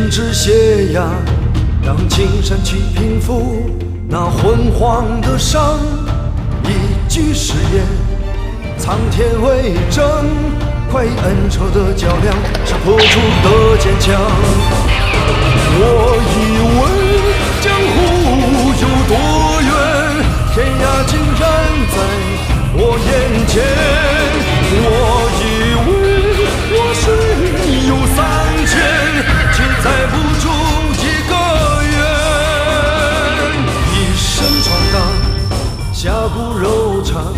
停止血压，让青山去平复那昏黄的伤。一句誓言，苍天为证，快意恩仇的较量是破除的坚强。我以为江湖有多远，天涯竟然在我眼前。我以为我水有3000，却载不住一个圆。一生闯荡，侠骨柔肠，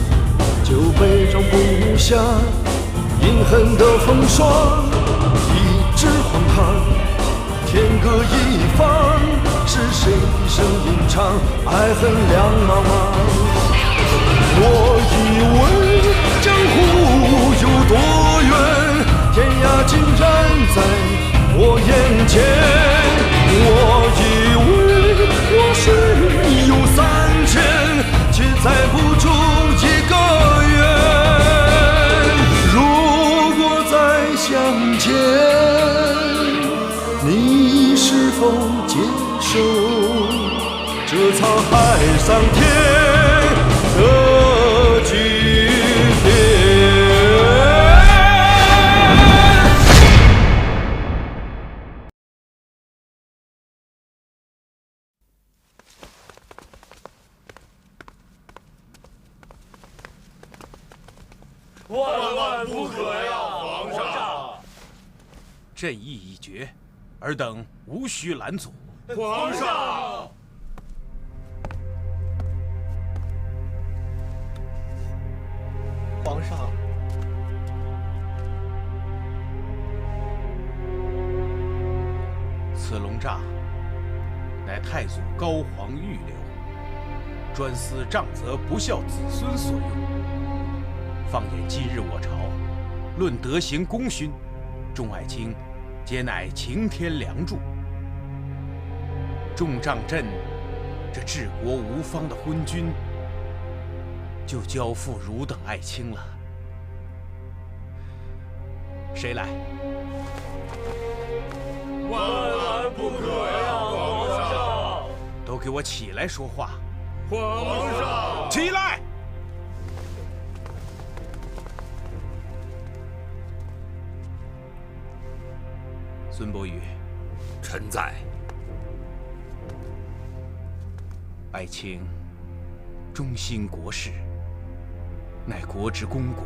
酒杯中不下隐恨的风霜。一纸荒唐，天各一方，是谁一生吟唱，爱恨两茫茫。我以为江湖有多远，天涯竟然在我眼前。我以为我水有3000，却载不住一个圆。如果再相见，你是否接受这沧海桑田的句点？万万不可呀，皇上！朕意已决，尔等无需拦阻。皇上！皇上，此龙栅乃太祖高皇御留，专司杖责不孝子孙所用。放眼今日我朝，论德行功勋，众爱卿皆乃擎天梁柱。重杖朕这治国无方的昏君，就交付汝等爱卿了。谁来？万万不可呀，皇上！都给我起来说话！皇上，起来！孙伯宇，臣在。爱卿忠心国事，乃国之肱骨。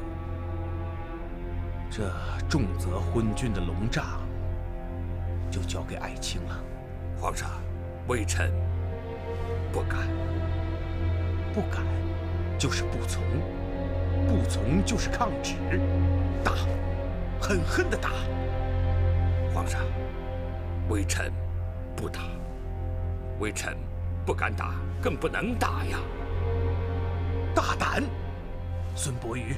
这重责昏君的龙栅，就交给爱卿了。皇上，微臣不敢。不敢，就是不从；不从就是抗旨。打，狠狠地打。皇上，微臣不打。微臣不敢打，更不能打呀！大胆，孙伯宇，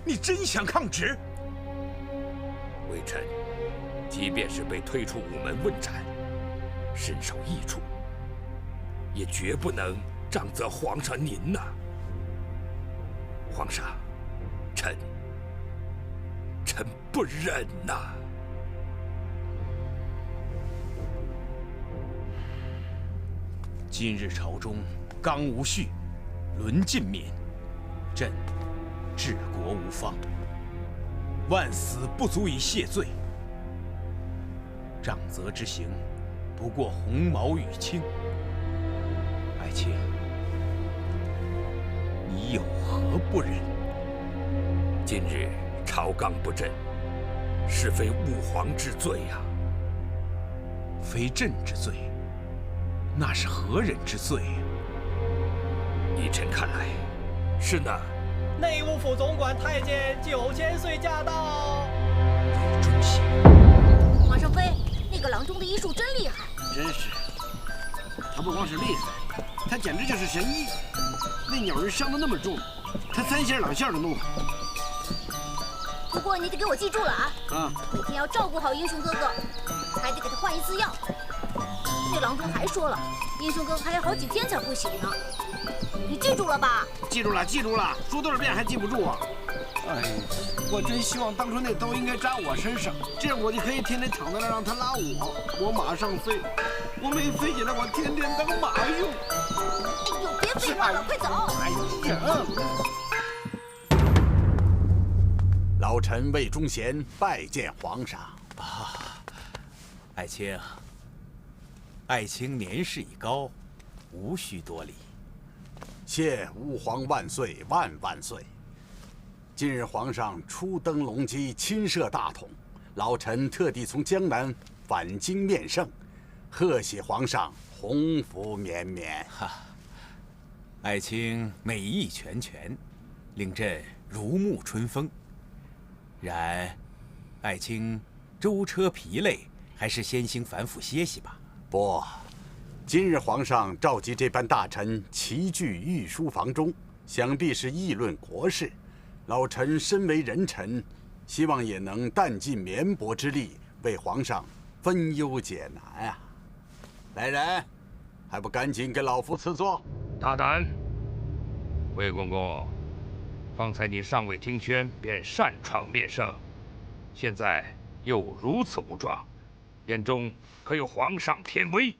你真想抗旨？微臣即便是被推出午门问斩，身受异处，也绝不能杖责皇上您呐！皇上，臣不忍呐！今日朝中纲无序，伦尽免，朕治国无方，万死不足以谢罪。杖责之刑，不过鸿毛羽轻。爱卿，你有何不忍？今日朝纲不正，是非误皇之罪呀！非朕之罪，那是何人之罪呀？依臣看来，是那内务府总管太监9000岁驾到。魏忠贤，皇上妃，那个郎中的医术真厉害。真是，他不光是厉害，他简直就是神医。那鸟人伤得那么重，他3下2下的弄。不过你得给我记住了啊！每天要照顾好英雄哥哥，还得给他换1次药。那郎中还说了，英雄哥哥还要好几天才会醒呢。你记住了吧？记住了，记住了。说多少遍还记不住啊？哎，我真希望当初那刀应该扎我身上，这样我就可以天天躺在那让他拉我马上飞。我没飞起来，我天天当马用。哎呦，别废话了，快走！哎呀！老臣魏忠贤拜见皇上。爱卿，爱卿年事已高，无需多礼。谢吾皇万岁万万岁！今日皇上初登龙基，亲摄大统，老臣特地从江南返京面圣，贺喜皇上鸿福绵绵。爱卿美意全全，令朕如沐春风。然，爱卿舟车疲累，还是先行反府歇息吧。不，今日皇上召集这般大臣齐聚御书房中，想必是议论国事。老臣身为人臣，希望也能弹尽绵薄之力，为皇上分忧解难啊！来人，还不赶紧给老夫赐座！大胆，魏公公，方才你尚未听宣便擅闯面圣，现在又如此武装，眼中可有皇上天威？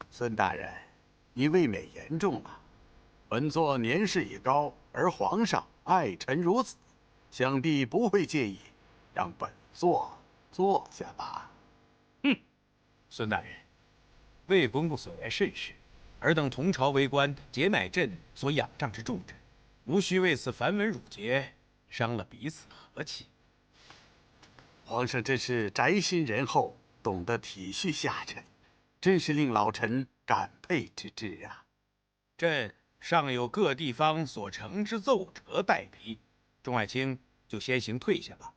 孙大人，你未免言重了。本座年事已高，而皇上爱臣如此，想必不会介意，让本座坐下吧。孙大人，魏公公所言甚是，尔等同朝为官，皆乃朕所仰仗之重臣，无需为此繁文缛节，伤了彼此和气。皇上真是宅心仁厚，懂得体恤下臣，真是令老臣感佩之至啊！朕尚有各地方所呈之奏折待批，众爱卿就先行退下吧。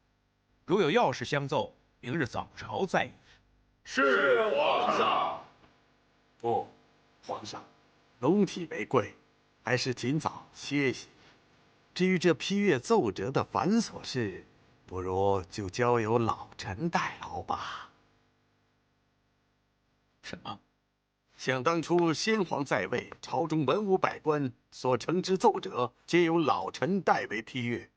如有要事相奏，明日早朝再议。是皇上。不，皇上，龙体为贵，还是尽早歇息。至于这批阅奏折的繁琐事，不如就交由老臣代劳吧。什么？想当初先皇在位，朝中文武百官所呈之奏折，皆由老臣代为批阅。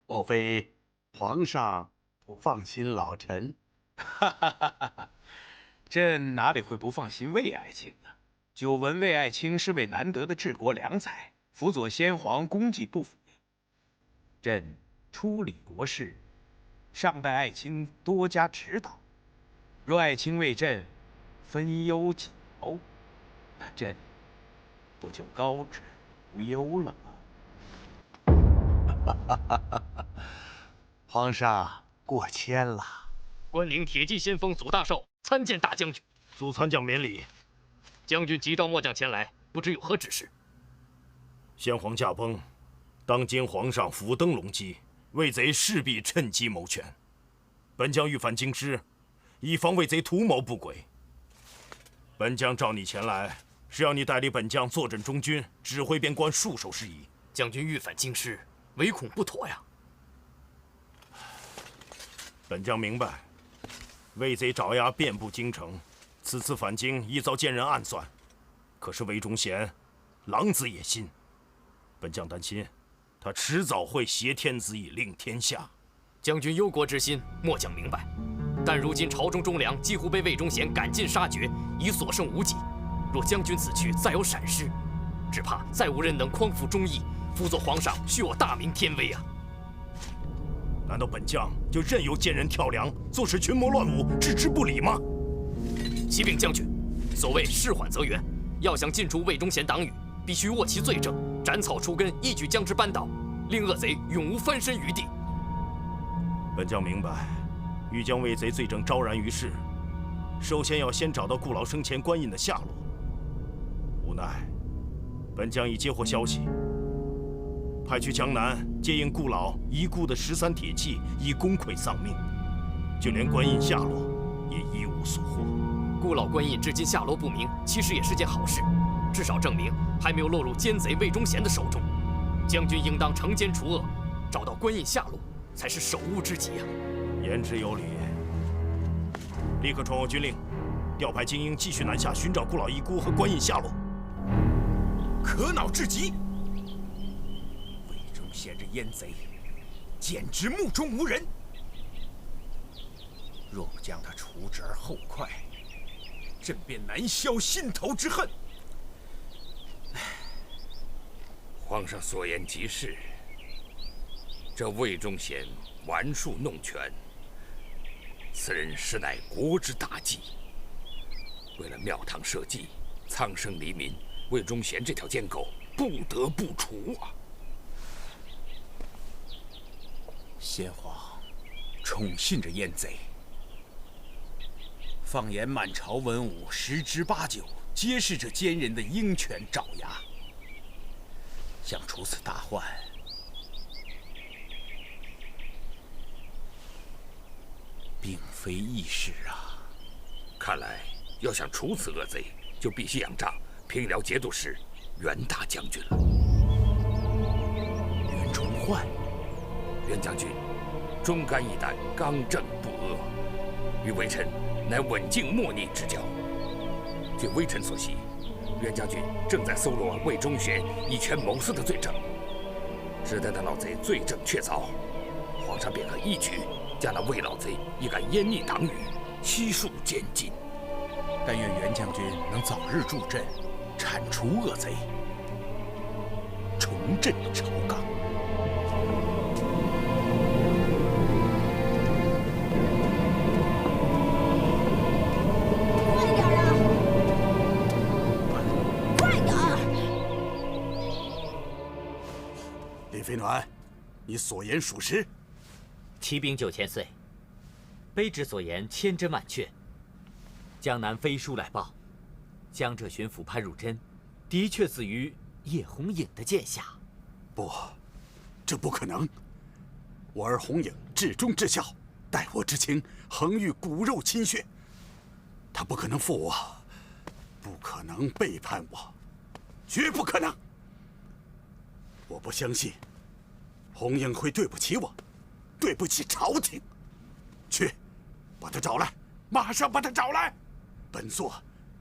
莫非皇上不放心老臣？朕哪里会不放心魏爱卿呢？久闻魏爱卿是位难得的治国良才，辅佐先皇功绩不菲。朕处理国事，尚待爱卿多加指导。若爱卿为朕分忧解劳，那朕不就高枕无忧了吗？皇上过谦了。关领铁骑先锋祖大寿参见大将军。祖参将免礼。将军急召末将前来，不知有何指示？先皇驾崩，当今皇上甫登龙基，魏贼势必趁机谋权。本将欲返京师，以防魏贼图谋不轨。本将召你前来，是要你代理本将坐镇中军，指挥边关，戍守事宜。将军欲返京师，唯恐不妥呀。本将明白，魏贼爪牙遍布京城，此次返京亦遭奸人暗算。可是魏忠贤，狼子野心，本将担心，他迟早会挟天子以令天下。将军忧国之心，末将明白。但如今朝中忠良几乎被魏忠贤赶尽杀绝，已所剩无几。若将军此去再有闪失，只怕再无人能匡扶忠义，辅佐皇上，续我大明天威啊！难道本将就任由奸人跳梁，坐视群魔乱舞，置之不理吗？启禀将军，所谓事缓则圆，要想尽除魏忠贤党羽，必须握其罪证，斩草除根，一举将之扳倒，令恶贼永无翻身余地。本将明白，欲将魏贼罪证昭然于世，首先要先找到顾老生前官印的下落。无奈，本将已接获消息，派去江南接应顾老遗孤的13铁骑已功溃丧命，就连官印下落也一无所获。顾老官印至今下落不明，其实也是件好事，至少证明还没有落入奸贼魏忠贤的手中。将军应当惩奸除恶，找到官印下落，才是首务之急啊！言之有理。立刻传我军令，调派精英继续南下寻找顾老遗孤和官印下落。可恼至极！贤这阉贼，简直目中无人。若不将他除之而后快，朕便难消心头之恨。皇上所言极是。这魏忠贤玩术弄权，此人实乃国之大忌。为了庙堂社稷、苍生黎民，魏忠贤这条奸狗不得不除啊！先皇宠信这阉贼，放眼满朝文武，10之8九皆是这奸人的鹰犬爪牙。想除此大患，并非易事啊！看来要想除此恶贼，就必须仰仗平辽节度使袁大将军了。袁崇焕，袁将军忠肝义胆，刚正不阿，与微臣乃稳静默逆之交。据微臣所悉，袁将军正在搜罗魏忠贤以权谋私的罪证，只待那老贼罪证确凿，皇上便可一举将那魏老贼一杆阉佞党羽悉数监禁。但愿袁将军能早日助阵，铲除恶贼，重振朝纲。快点啊！快点儿！李飞暖，你所言属实。骑兵9000岁，卑职所言千真万确。江南飞书来报，江浙巡抚潘汝贞的确死于叶红影的剑下。不，这不可能。我儿红影至忠至孝，待我之情恒遇骨肉亲血，他不可能负我，不可能背叛我，绝不可能。我不相信红影会对不起我，对不起朝廷。去，把他找来，马上把他找来。本座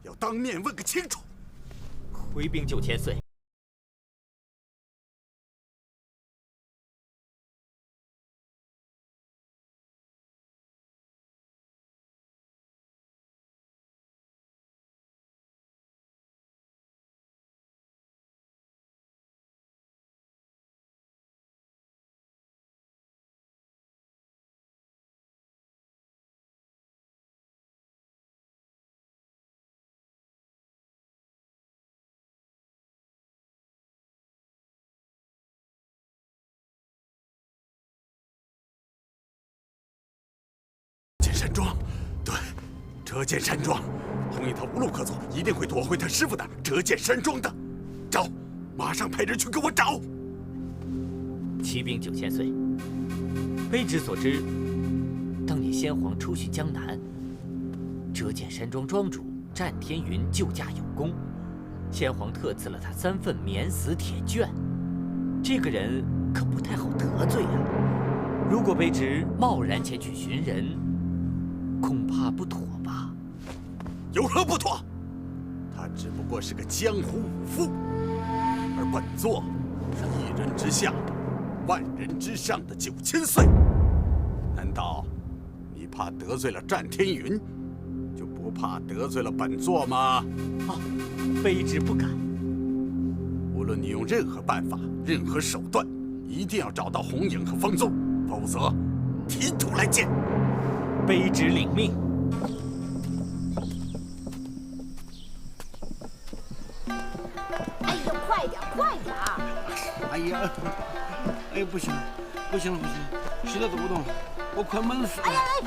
要当面问个清楚。回兵9000岁。山庄，对，折剑山庄。红影他无路可走，一定会躲回他师傅那儿折剑山庄的。找，马上派人去给我找。骑兵9000岁，卑职所知，当年先皇出巡江南，折剑山庄庄主战天云救驾有功，先皇特赐了他3份免死铁券。这个人可不太好得罪啊！如果卑职贸然前去寻人，恐怕不妥吧？有何不妥？他只不过是个江湖武夫，而本座是1人之下、万人之上的9000岁。难道你怕得罪了战天云，就不怕得罪了本座吗？啊，卑职不敢。无论你用任何办法、任何手段，一定要找到红影和方宗，否则提出来见。卑职领命。哎呀，快点，快点！哎呀，哎，不行，不行了，不行了，实在走不动了，我快闷死了！哎呀哎，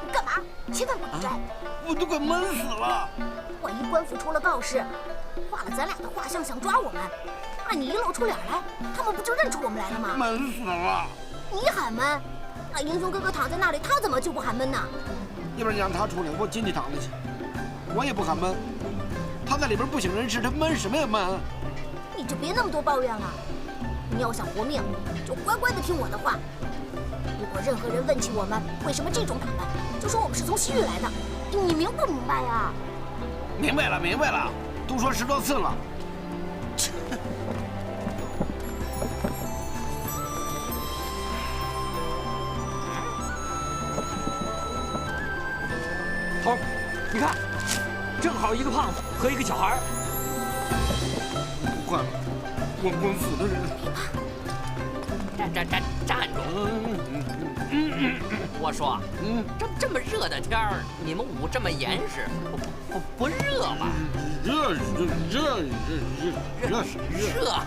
你干嘛？千万不能站！我都快闷死了！万一官府出了告示，画了咱俩的画像想抓我们，那你一露出脸来，他们不就认出我们来了吗？闷死了！你喊闷？那英雄哥哥躺在那里，他怎么就不喊闷呢？要不然让他出来，我进去躺着去。我也不喊闷。他在里边不省人事，他闷什么呀闷？你就别那么多抱怨了。你要想活命，就乖乖的听我的话。如果任何人问起我们为什么这种打扮，就说我们是从西域来的。你明不明白呀？明白了，明白了，都说10多次了。看，正好一个胖子和一个小孩。不管了，我死的人。站住！我说，这么热的天儿，你们舞这么严实，不热吗？热，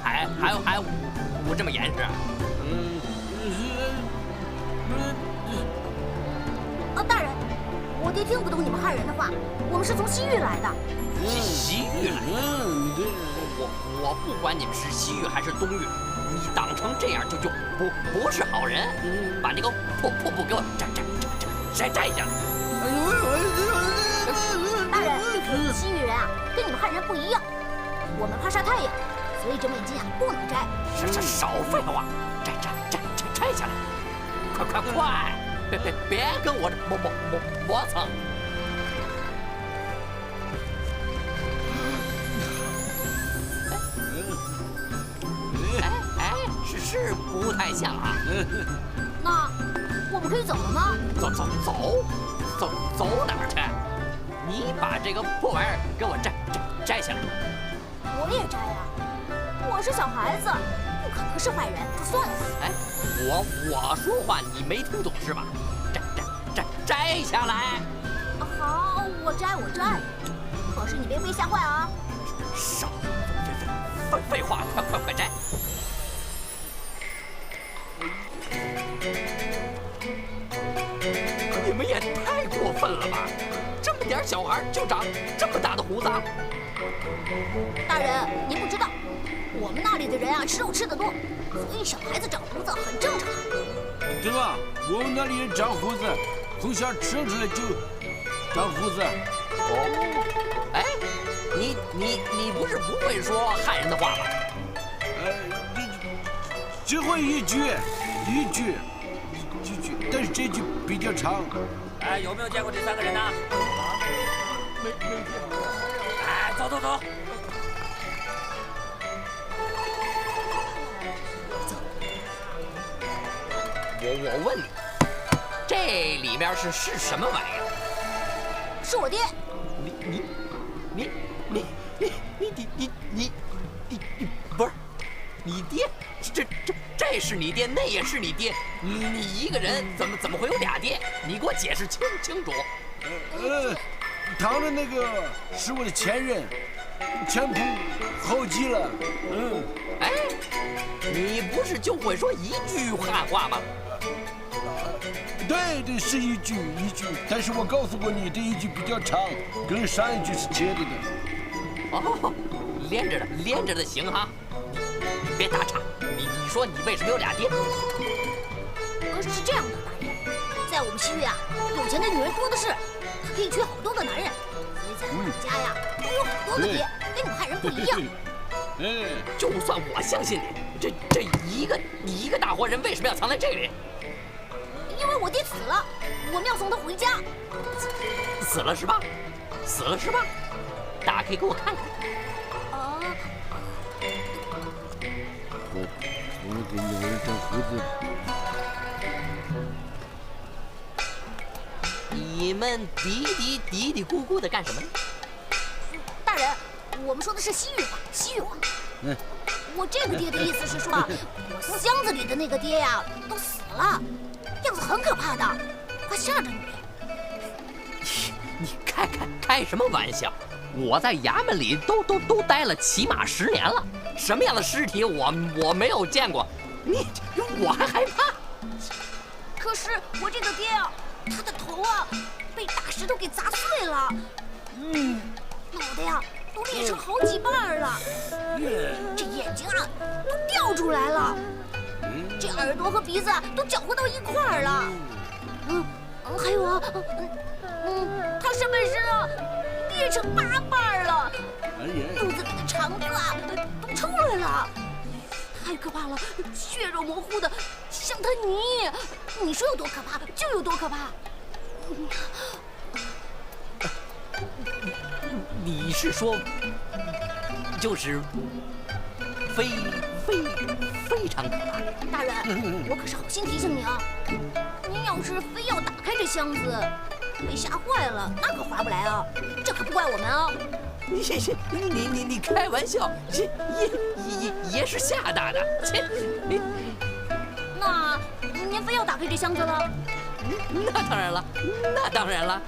还舞这么严实？大人，我爹听不懂你们汉人的话，我们是从西域来的。西域来的？我不管你们是西域还是东域。你挡成这样就不是好人，把那个破布给我摘下来。大人，西域人啊，跟你们汉人不一样，我们怕晒太阳，所以这面巾啊不能摘。少废话，摘下来！快！别跟我磨蹭！是不太像啊。那我们可以走了吗？走哪儿去？你把这个破玩意儿给我摘下来。我也摘呀，我是小孩子，不可能是坏人，就算了。哎，我说话你没听懂是吧？摘下来。好，我摘。可是你别被吓坏啊！少废话，快摘！你们也太过分了吧！这么点小孩就长这么大的胡子。大人，您不知道，我们那里的人啊吃肉吃得多，所以小孩子长胡子很正常。对吧？我们那里人长胡子，从小生出来就长胡子。哦，哎，你不是不会说汉人的话吗？只会一句，但是这句比较长。哎，有没有见过这3个人呢？没见过。哎，走。我问你，这里面是什么玩意儿？是我爹。你不是你爹？这是你爹，那也是你爹，你一个人怎么会有俩爹？你给我解释清楚。躺着那个是我的前任，前仆后继了。哎，你不是就会说一句汉话吗？对，是一句，但是我告诉过你，这一句比较长，跟上一句是接着的。哦，连着的行哈，你别打岔。你说你为什么有俩爹？是这样的，大人，在我们西域啊，有钱的女人多的是，她可以娶好多个男人，所以在我们家呀，都有很多个爹，跟你们汉人不一样。就算我相信你，这一个大活人为什么要藏在这里？因为我爹死了，我们要送他回家。死了是吧？打开给我看看。我给女人长胡子。你们嘀嘀咕咕的干什么呢？大人，我们说的是西域话。我这个爹的意思是说，我箱子里的那个爹呀，都死了，样子很可怕的，怕吓着你。你开什么玩笑？我在衙门里都待了起码10年了，什么样的尸体我没有见过，我还害怕。可是我这个爹啊，他的头啊被大石头给砸碎了，脑袋呀都裂成好几瓣了，这眼睛啊都掉出来了，这耳朵和鼻子啊都搅和到一块儿了，还有啊，他上半身啊裂成8瓣了，肚子里的肠子啊都出来了，太可怕了，血肉模糊的像滩泥，你说有多可怕就有多可怕。你是说，就是非常可怕？大人，我可是好心提醒你啊，您要是非要打开这箱子，被吓坏了，那可划不来啊！这可不怪我们哦。你开玩笑，这爷是吓大的。切，那您非要打开这箱子了？那当然了，那当然了。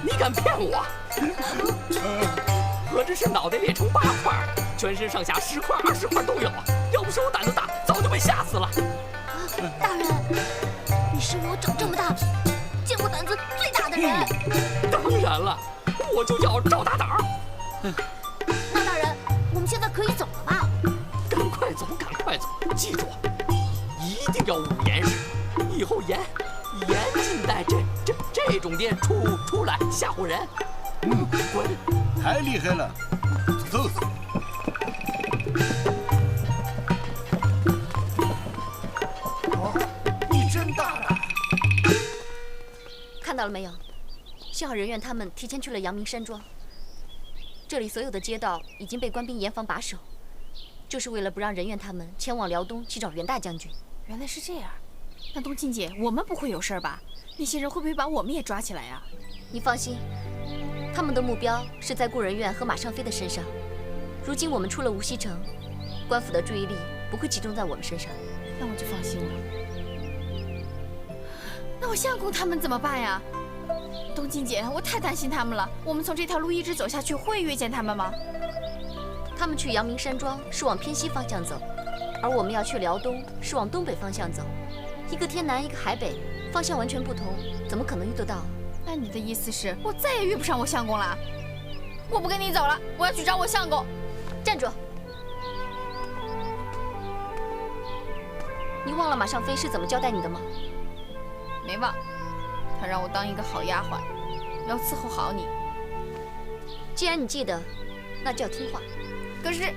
你敢骗我？何止是脑袋裂成8块，全身上下10块、20块都有啊！要不是我胆子大，早就被吓死了。大人，你是我长这么大见过胆子最大的人。当然了，我就叫赵大胆儿。那大人，我们现在可以走了吧？赶快走，赶快走！记住，一定要捂严实，以后严禁带这种店出来吓唬人。滚！太厉害了，走。你真大胆！看到了没有？幸好人院他们提前去了阳明山庄，这里所有的街道已经被官兵严防把守，就是为了不让人院他们前往辽东去找袁大将军。原来是这样，那冬青姐，我们不会有事吧？那些人会不会把我们也抓起来呀？你放心，他们的目标是在顾人院和马尚飞的身上。如今我们出了无锡城，官府的注意力不会集中在我们身上。那我就放心了。那我相公他们怎么办呀？冬青姐，我太担心他们了。我们从这条路一直走下去，会遇见他们吗？他们去阳明山庄是往偏西方向走，而我们要去辽东是往东北方向走。一个天南，一个海北，方向完全不同，怎么可能遇得到？那你的意思是我再也遇不上我相公了？我不跟你走了，我要去找我相公。站住！你忘了马尚飞是怎么交代你的吗？没忘，他让我当一个好丫鬟，要伺候好你。既然你记得，那就要听话。可是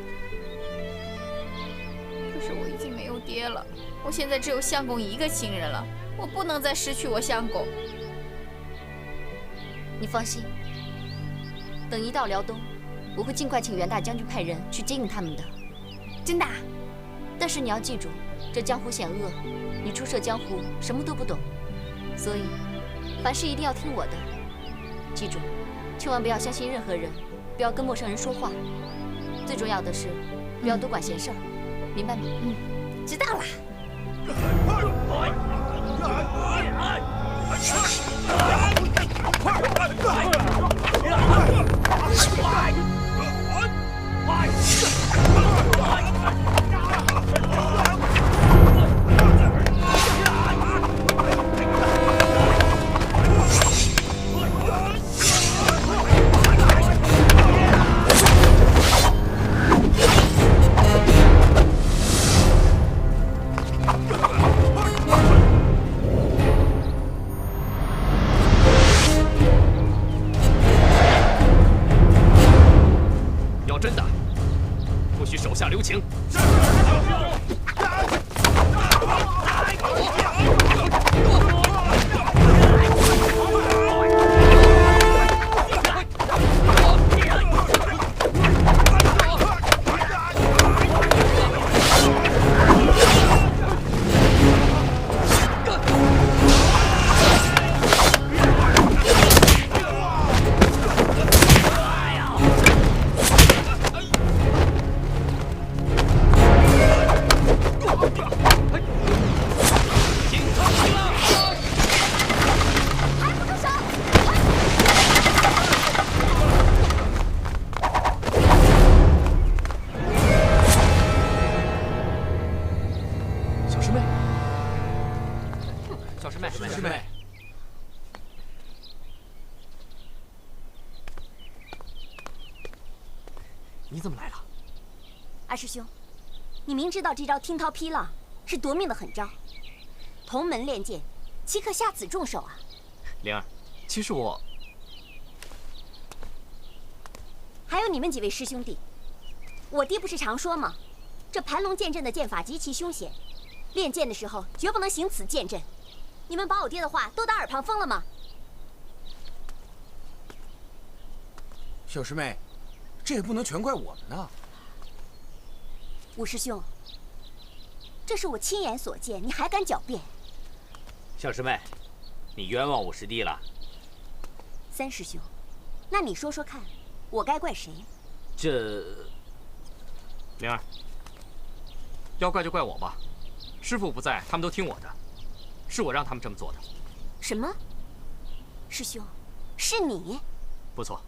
我已经没有爹了，我现在只有相公一个亲人了，我不能再失去我相公。你放心，等一到辽东，我会尽快请袁大将军派人去接应他们的。真的？但是你要记住，这江湖险恶，你初涉江湖，什么都不懂，所以凡事一定要听我的。记住，千万不要相信任何人，不要跟陌生人说话。最重要的是，不要多管闲事儿，明白吗？知道了。留情。你怎么来了？二师兄，你明知道这招听涛劈浪是夺命的狠招，同门练剑，岂可下此重手啊？灵儿，其实我……还有你们几位师兄弟，我爹不是常说吗？这盘龙剑阵的剑法极其凶险，练剑的时候绝不能行此剑阵。你们把我爹的话都打耳旁风了吗？小师妹，这也不能全怪我们呐。五师兄，这是我亲眼所见，你还敢狡辩？小师妹，你冤枉我师弟了。三师兄，那你说说看，我该怪谁？这，灵儿，要怪就怪我吧。师傅不在，他们都听我的，是我让他们这么做的。什么？师兄，是你？不错，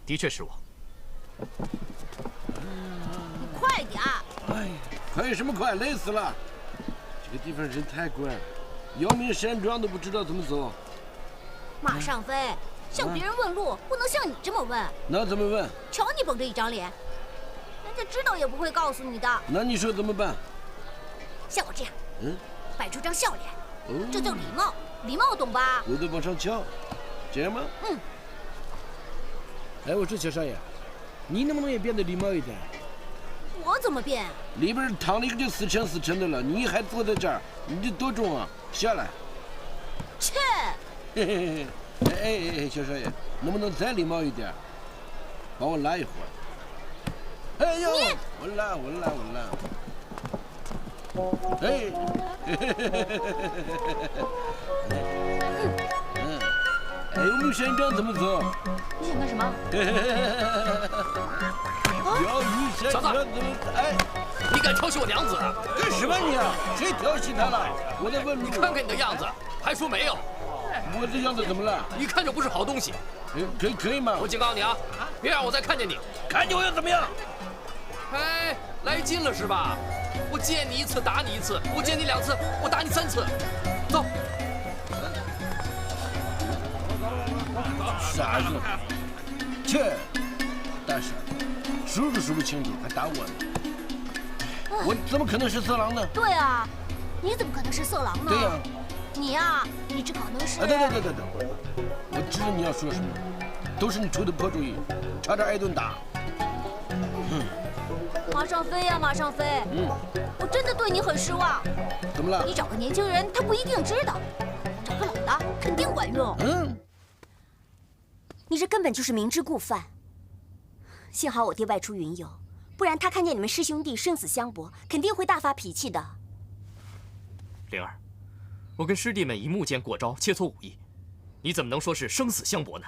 的确是我。你快点儿！哎，快什么快？累死了！这个地方人太怪了，阳明山庄都不知道怎么走。马上飞，向别人问路不能像你这么问。那怎么问？瞧你绷着一张脸，人家知道也不会告诉你的。那你说怎么办？像我这样，摆出张笑脸，哦，这叫礼貌，礼貌懂吧？我得往上翘，这样吗？哎，我说小少爷，你能不能也变得礼貌一点？我怎么变？里边躺了一个就死沉的了，你还坐在这儿，你这多重啊？下来！切！嘿嘿嘿，哎，小少爷，能不能再礼貌一点？帮我拉一会儿。哎呦，我拉。哎，哎，我们山庄怎么走？你想干什么？要鱼山庄怎么？哎，你敢调戏我娘子？干什么你啊？谁调戏她了？我在问路。你看看你的样子，还说没有？我这样子怎么了？一看就不是好东西。可以吗？我警告你啊，别让我再看见你。看见我又怎么样？哎，来劲了是吧？我见你一次打你一次，我见你2次，我打你3次。走。傻子，切，大婶，数都数不清楚，还打我呢？我怎么可能是色狼呢？对啊，你怎么可能是色狼呢？对呀，你呀，你只可能是……对，我知道你要说什么，都是你出的破主意，差点挨顿打。马上飞呀，马上飞！我真的对你很失望。怎么了？你找个年轻人，他不一定知道；找个老的，肯定管用。你这根本就是明知故犯。幸好我爹外出云游，不然他看见你们师兄弟生死相搏，肯定会大发脾气的。灵儿，我跟师弟们一幕间过招，切磋武艺，你怎么能说是生死相搏呢？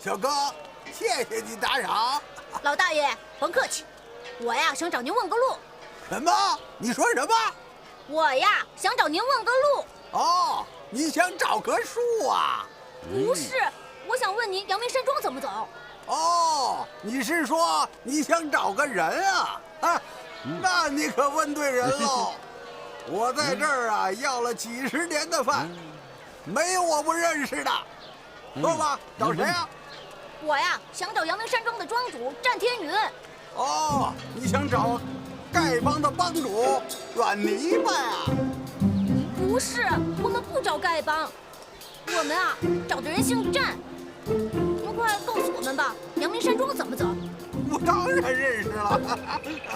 小哥，谢谢你打扰。老大爷，甭客气，我呀想找您问个路。什么？你说什么？我呀想找您问个路。哦，你想找棵树啊？不是，我想问您阳明山庄怎么走。哦，你是说你想找个人啊？啊，那你可问对人喽。我在这儿啊要了几10年的饭，没有我不认识的。说吧，找谁啊？我呀想找阳明山庄的庄主战天云。哦，你想找丐帮的帮主阮泥巴呀？不是，我们不找丐帮，我们啊找的人姓战。您快告诉我们吧，阳明山庄怎么走？我当然认识了。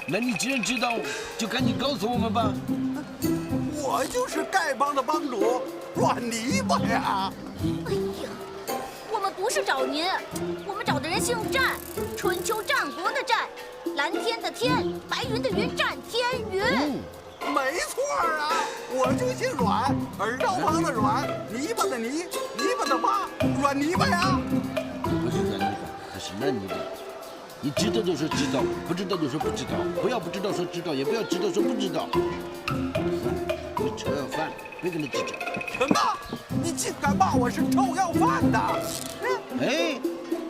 那你既然知道，就赶紧告诉我们吧。我就是丐帮的帮主阮泥巴呀。哎呀，我们不是找您，我们找的人姓战，春秋战国的战，蓝天的天，白云的云，战天云。没错啊，我就姓阮，耳道旁的阮，泥巴的泥，泥巴的巴，阮泥巴呀。不是阮泥巴，他是烂泥巴。你知道就说知道，不知道就说不知道，不要不知道说知道，也不要知道说不知道。你臭要饭，别跟他计较。什么？你竟敢骂我是臭要饭的？哎，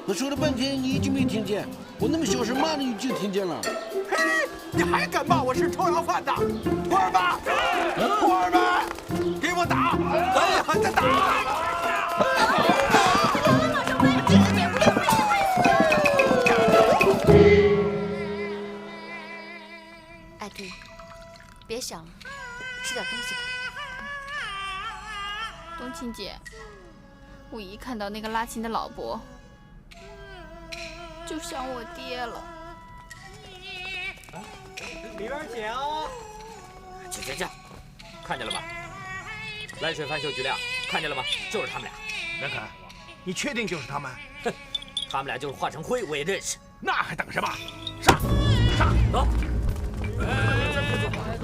我说了半天你就没听见，我那么小声骂你就听见了。嘿，你还敢骂我是臭要饭的？伙儿们，伙儿们，给我打，狠狠的打！艾迪，别想了，吃点东西吧。冬青姐，我一看到那个拉琴的老伯，就想我爹了。里边请。去，看见了吧？蓝水帆秀菊亮，看见了吗？就是他们俩。南凯，你确定就是他们？哼，他们俩就是华成辉，我也认识。那还等什么？上，走！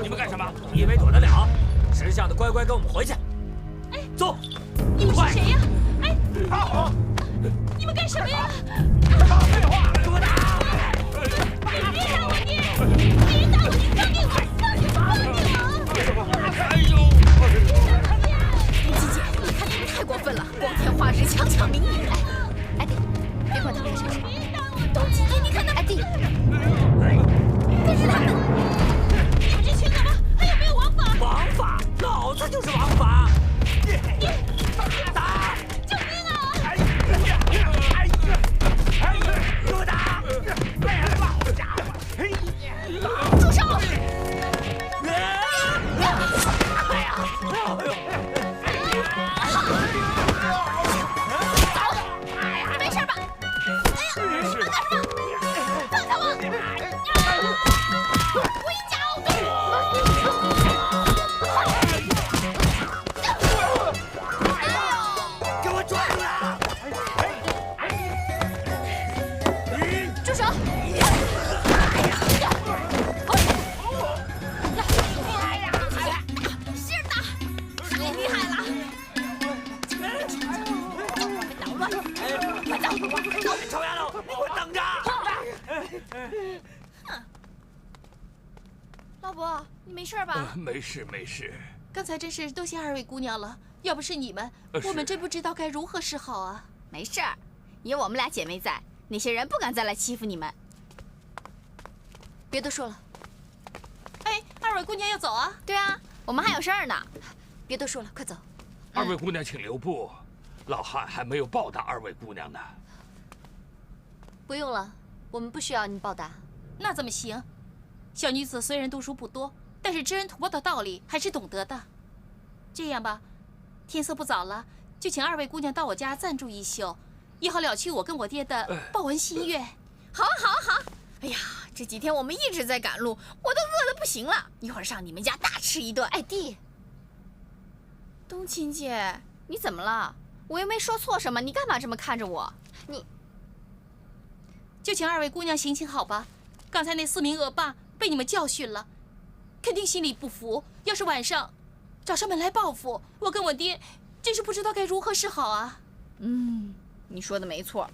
你们干什么？以为躲得了？识相的乖乖跟我们回去。哎，走！你们是谁呀？哎，好，你们干什么呀？少废话，给我打！别打我爹！别打我！你放开我！哎呦！季姐，你看你们太过分了，光天化日，强抢民女。艾迪，别管他们是谁。冬季姐，你看他，艾迪，那是他们。你们这群怎么还有没有王法？王法，老子就是王法！打！救命啊！给我打！好家伙！住手！没事吧？哎呀，你们干什么？放开我！我一脚！给我抓住他！住手！是的，太厉害了！捣乱！快走！臭丫头，你给我等着！哼！老伯，你没事吧？没事没事。刚才真是多谢2位姑娘了，要不是你们，我们真不知道该如何是好啊。没事儿，有我们俩姐妹在，那些人不敢再来欺负你们。别多说了。哎，2位姑娘要走啊？对啊，我们还有事儿呢。别多说了，快走。2位姑娘请留步，老汉还没有报答2位姑娘呢。不用了，我们不需要你报答。那怎么行？小女子虽然读书不多，但是知恩图报的道理还是懂得的。这样吧，天色不早了，就请2位姑娘到我家暂住一宿，也好了去我跟我爹的报恩心愿。好啊，好啊，好！哎呀，这几天我们一直在赶路，我都饿得不行了。一会儿上你们家大吃一顿。艾迪，冬青姐，你怎么了？我又没说错什么，你干嘛这么看着我？你就请2位姑娘行行好吧。刚才那4名恶霸被你们教训了，肯定心里不服。要是晚上找上门来报复，我跟我爹真是不知道该如何是好啊。你说的没错。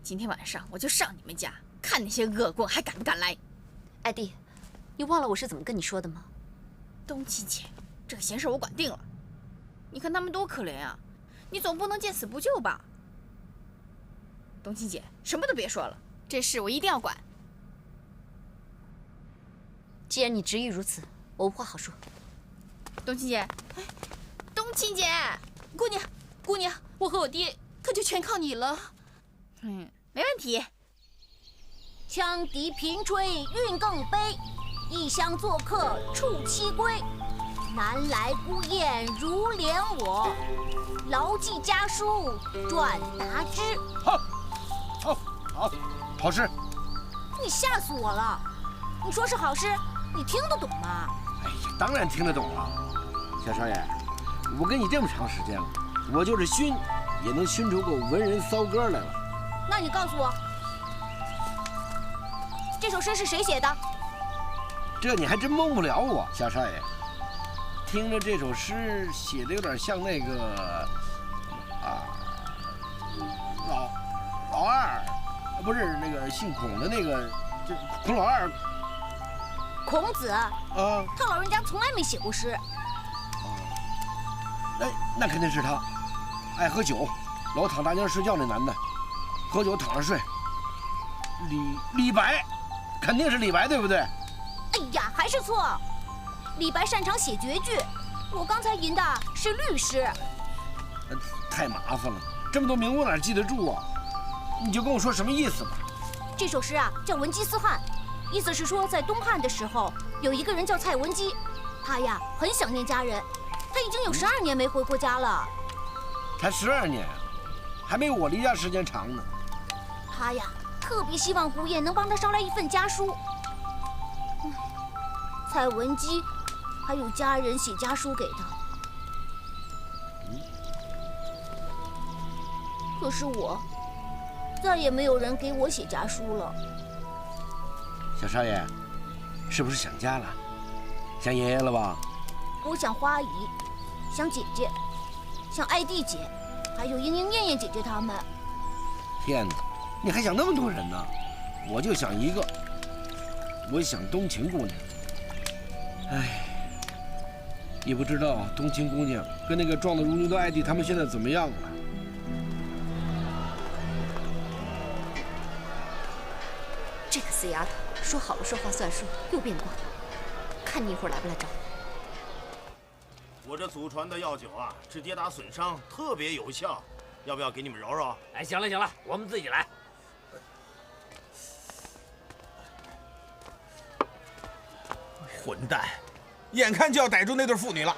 今天晚上我就上你们家，看那些恶棍还敢不敢来。艾弟，你忘了我是怎么跟你说的吗？冬琪姐，这个闲事我管定了。你看他们多可怜啊，你总不能见死不救吧？冬琪姐，什么都别说了，这事我一定要管。既然你执意如此，我无话好说。冬琪姐，哎，冬琪姐，姑娘，我和我爹可就全靠你了。没问题。羌笛频吹韵更悲，异乡做客触栖归。南来孤雁如怜我，牢记家书转达之。好诗。你吓死我了！你说是好诗，你听得懂吗？哎呀，当然听得懂了。小少爷，我跟你这么长时间了，我就是熏，也能熏出个文人骚歌来了。那你告诉我，这首诗是谁写的？这你还真蒙不了我，小少爷。听着这首诗写的有点像那个老二，不是那个姓孔的那个，这孔老二。孔子啊，他老人家从来没写过诗。那肯定是他，爱喝酒，老躺大街上睡觉那男的，喝酒躺着睡。李白，肯定是李白，对不对？哎呀，还是错。李白擅长写绝句，我刚才吟的是律诗。太麻烦了，这么多名我哪记得住啊？你就跟我说什么意思吧。这首诗啊叫《文姬思汉》，意思是说在东汉的时候，有一个人叫蔡文姬，他呀很想念家人，他已经有12年没回过家了。才12年，还没我离家时间长呢。他呀特别希望孤雁能帮他捎来一份家书。蔡文姬还有家人写家书给他，可是我再也没有人给我写家书了。小少爷，是不是想家了？想爷爷了吧？我想花姨，想姐姐，想艾蒂姐，还有莺莺、燕燕姐姐她们。天哪，你还想那么多人呢？我就想一个，我想冬晴姑娘。哎，也不知道冬晴姑娘跟那个壮得如牛的艾蒂他们现在怎么样了。这个死丫头，说好了说话算数，又变卦，看你一会儿来不来找我这祖传的药酒啊，治跌打损伤特别有效，要不要给你们揉揉？哎，行了，我们自己来。混蛋，眼看就要逮住那对妇女了，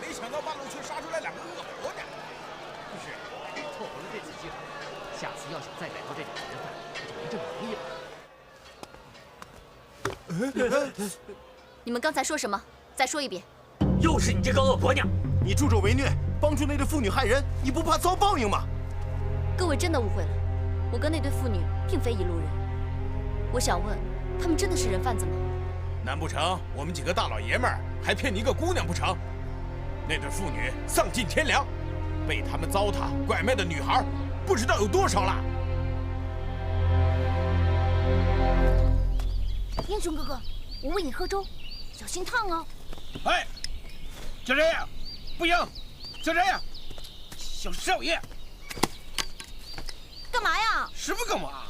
没想到半路却杀出来2个恶婆娘。不是，错过了这次机会，下次要想再逮到这种人犯，就没这么容易了。你们刚才说什么？再说一遍。又是你这个恶婆娘！你助纣为虐，帮助那对妇女害人，你不怕遭报应吗？各位真的误会了，我跟那对妇女并非一路人。我想问，他们真的是人贩子吗？难不成我们几个大老爷们儿还骗你一个姑娘不成？那对妇女丧尽天良，被他们糟蹋拐卖的女孩不知道有多少了。英雄哥哥，我喂你喝粥，小心烫哦。哎，小少爷，不行！小少爷，小少爷，干嘛呀？什么干嘛？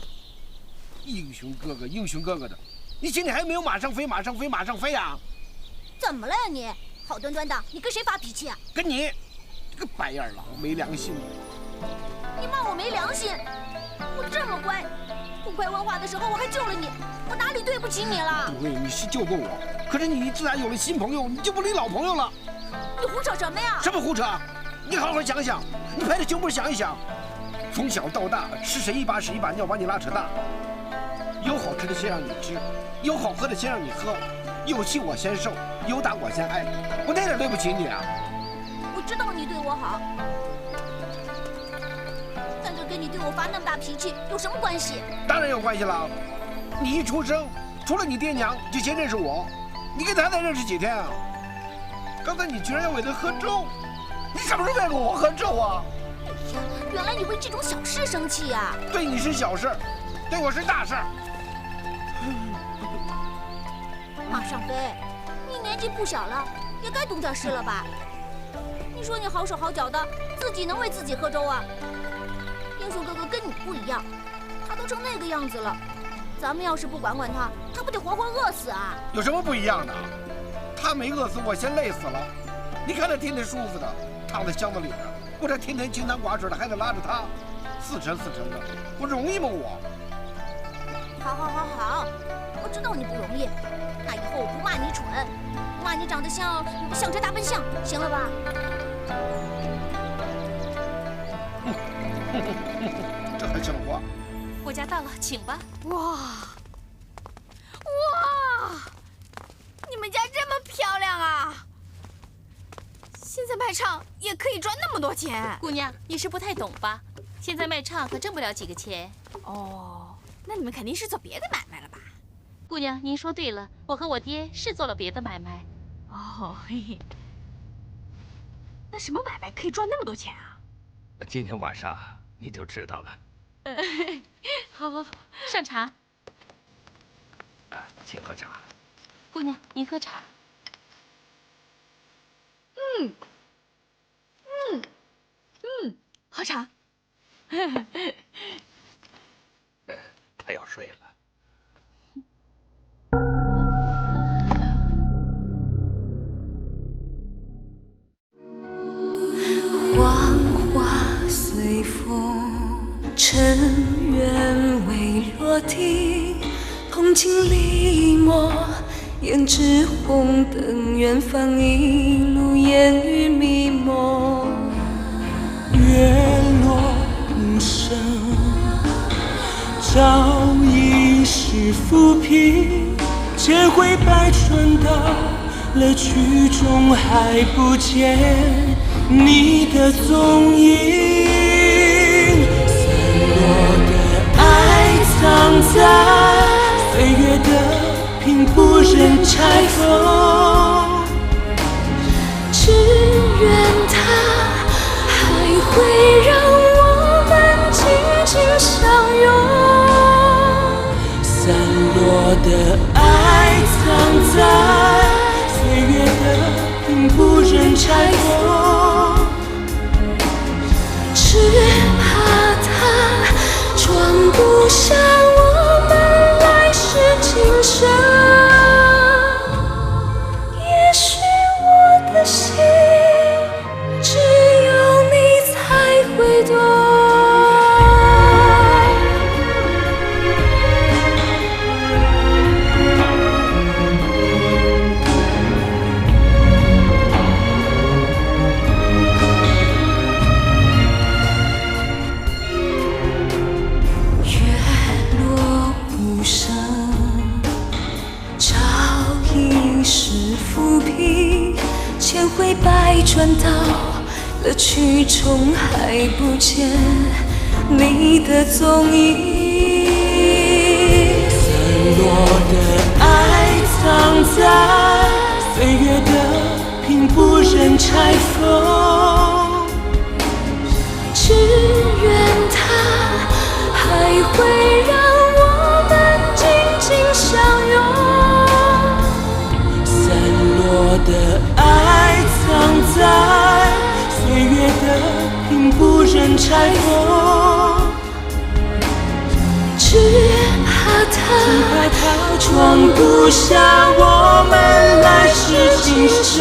英雄哥哥，英雄哥哥的，你心里还没有马上飞呀？怎么了呀你？好端端的，你跟谁发脾气啊？跟你，这个白眼狼，没良心！你骂我没良心？我这么乖，不乖问话的时候我还救了你，我哪里对不起你了？对，你是救过我，可是你自然有了新朋友，你就不理老朋友了。你胡扯什么呀？什么胡扯？你好好想想，你拍着胸脯想一想，从小到大，是谁一把屎一把尿把你拉扯大？有好吃的先让你吃，有好喝的先让你喝，有气我先受，有打我先挨，我那点对不起你啊！我知道你对我好，但这跟你对我发那么大脾气有什么关系？当然有关系了。你一出生，除了你爹娘，就先认识我，你跟他才认识几天啊？刚才你居然要为他喝粥，你什么时候喂过我喝粥啊？哎呀，原来你为这种小事生气呀？对你是小事，对我是大事。马尚飞，你年纪不小了，也该懂点事了吧？你说你好手好脚的，自己能为自己喝粥啊？英雄哥哥跟你不一样，他都成那个样子了，咱们要是不管管他，他不得活活饿死啊？有什么不一样的？他没饿死，我先累死了。你看他天天舒服的躺在箱子里边，我这天天清汤寡水的还得拉着他，死沉的，不容易吗我？好，我知道你不容易，那以后我不骂你蠢，骂你长得像只大笨象，行了吧？这还像话？我家到了，请吧。哇！你们家这么漂亮啊！现在卖唱也可以赚那么多钱。姑娘，你是不太懂吧？现在卖唱可挣不了几个钱。哦，那你们肯定是做别的买卖了吧？姑娘，您说对了，我和我爹是做了别的买卖。哦，嘿嘿。那什么买卖可以赚那么多钱啊？今天晚上你就知道了。好，上茶。请喝茶。姑娘，您喝茶。喝茶。他要睡了。黄花随风，尘缘未落地，铜镜离墨，胭脂红灯远方，一路烟雨迷蒙。月落无声，照一世浮萍，千回百转到了曲终，还不见你的踪影。散落的爱藏在岁月的屏，不忍拆封。只愿它还会让我们紧紧相拥。散落的爱藏在岁月的屏，不忍拆封。只怕它装不下我们来世今生。也许我的心只有你才会懂。千回百转到了曲终，还不见你的踪影。散落的爱藏在岁月的屏，不忍拆封。只愿它还会让我们紧紧相拥。落的爱藏在岁月的屏，不忍拆封。只怕它装不下我们来世今生。